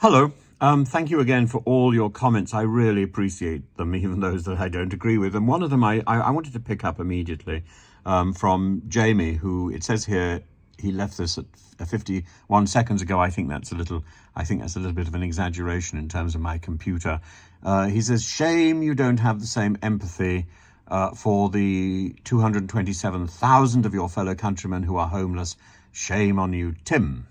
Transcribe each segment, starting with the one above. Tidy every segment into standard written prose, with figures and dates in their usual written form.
Hello. Thank you again for all your comments. I really appreciate them, even those that I don't agree with. And one of them I wanted to pick up immediately from Jamie, who it says here he left this at 51 seconds ago. I think that's a little bit of an exaggeration in terms of my computer. He says, "Shame you don't have the same empathy for the 227,000 of your fellow countrymen who are homeless. Shame on you, Tim."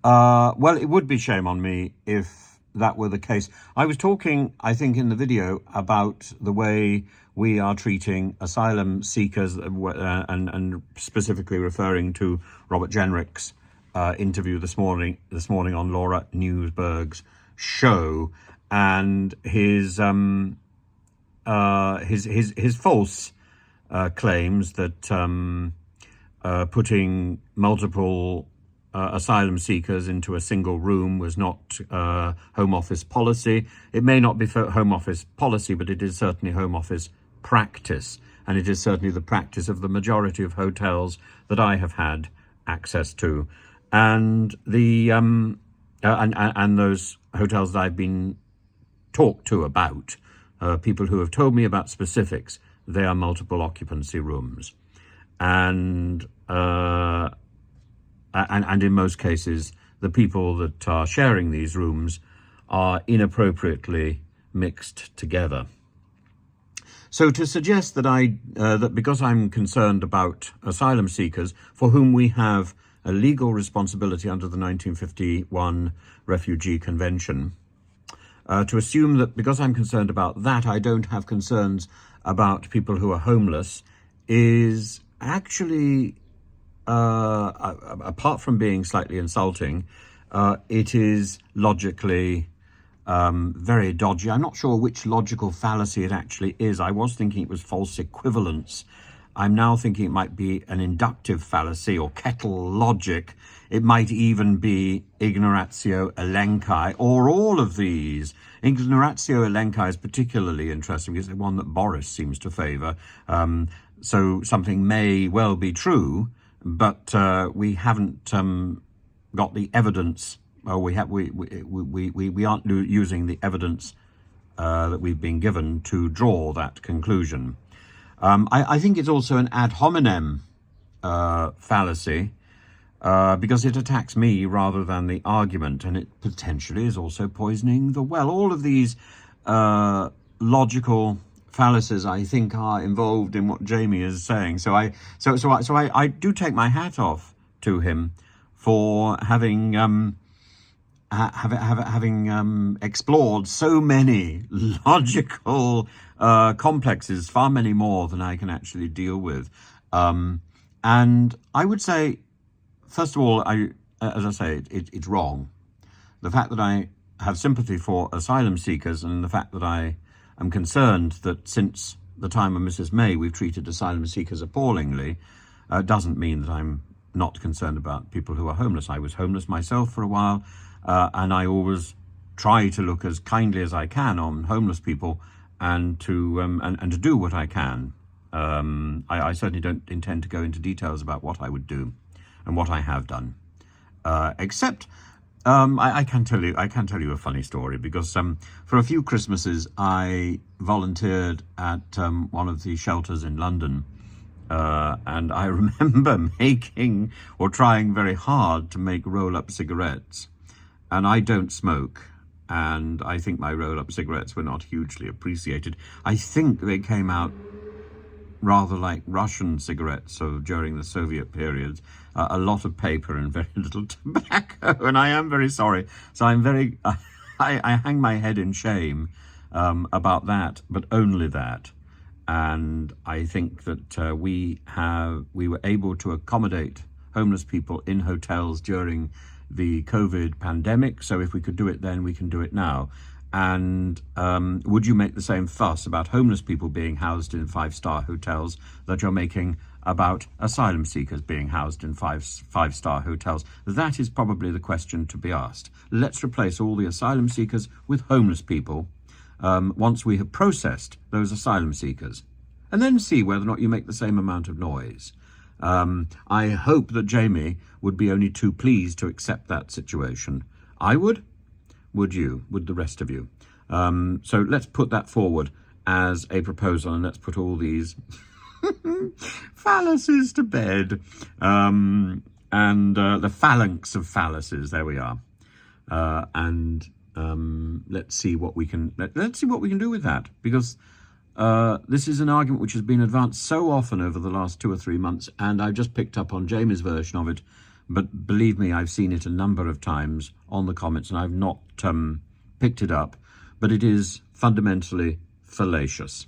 Well, it would be shame on me if that were the case. I was talking, I think, in the video about the way we are treating asylum seekers, and specifically referring to Robert Jenrick's interview this morning on Laura Newsberg's show, and his false claims that putting multiple asylum seekers into a single room was not Home Office policy. It may not be Home Office policy, but it is certainly Home Office practice, and it is certainly the practice of the majority of hotels that I have had access to, and the and those hotels that I've been talked to about, people who have told me about specifics. They are multiple occupancy rooms, and in most cases, the people that are sharing these rooms are inappropriately mixed together. So to suggest that that because I'm concerned about asylum seekers for whom we have a legal responsibility under the 1951 Refugee Convention, to assume that because I'm concerned about that, I don't have concerns about people who are homeless is actually, apart from being slightly insulting, it is logically very dodgy. I'm not sure which logical fallacy it actually is. I was thinking it was false equivalence. I'm now thinking it might be an inductive fallacy or kettle logic. It might even be ignoratio elenchi, or all of these. Ignoratio elenchi is particularly interesting because it's one that Boris seems to favour. So something may well be true, but we haven't got the evidence. We aren't using the evidence that we've been given to draw that conclusion. I think it's also an ad hominem fallacy because it attacks me rather than the argument, and it potentially is also poisoning the well. All of these logical fallacies, I think, are involved in what Jamie is saying. So I do take my hat off to him for having explored so many logical complexes, far many more than I can actually deal with. And I would say, first of all, as I say, it's wrong. The fact that I have sympathy for asylum seekers, and the fact that I am concerned that since the time of Mrs. May we've treated asylum seekers appallingly, doesn't mean that I'm not concerned about people who are homeless. I was homeless myself for a while, and I always try to look as kindly as I can on homeless people, and to do what I can. I certainly don't intend to go into details about what I would do and what I have done, except I can tell you a funny story, because for a few Christmases I volunteered at one of the shelters in London, and I remember trying very hard to make roll-up cigarettes. And I don't smoke, and I think my roll-up cigarettes were not hugely appreciated. I think they came out rather like Russian cigarettes during the Soviet periods, a lot of paper and very little tobacco, and I am very sorry. So I hang my head in shame about that, but only that. And I think that we were able to accommodate homeless people in hotels during the COVID pandemic. So if we could do it then, we can do it now. And would you make the same fuss about homeless people being housed in five-star hotels that you're making about asylum seekers being housed in five-star hotels? That is probably the question to be asked. Let's replace all the asylum seekers with homeless people once we have processed those asylum seekers, and then see whether or not you make the same amount of noise. I hope that Jamie would be only too pleased to accept that situation. I would. Would you? Would the rest of you? So let's put that forward as a proposal, and let's put all these fallacies to bed. The phalanx of fallacies. There we are. Let's see what we can let's see what we can do with that, because this is an argument which has been advanced so often over the last 2 or 3 months, and I've just picked up on Jamie's version of it, but believe me, I've seen it a number of times on the comments, and I've not picked it up, but it is fundamentally fallacious.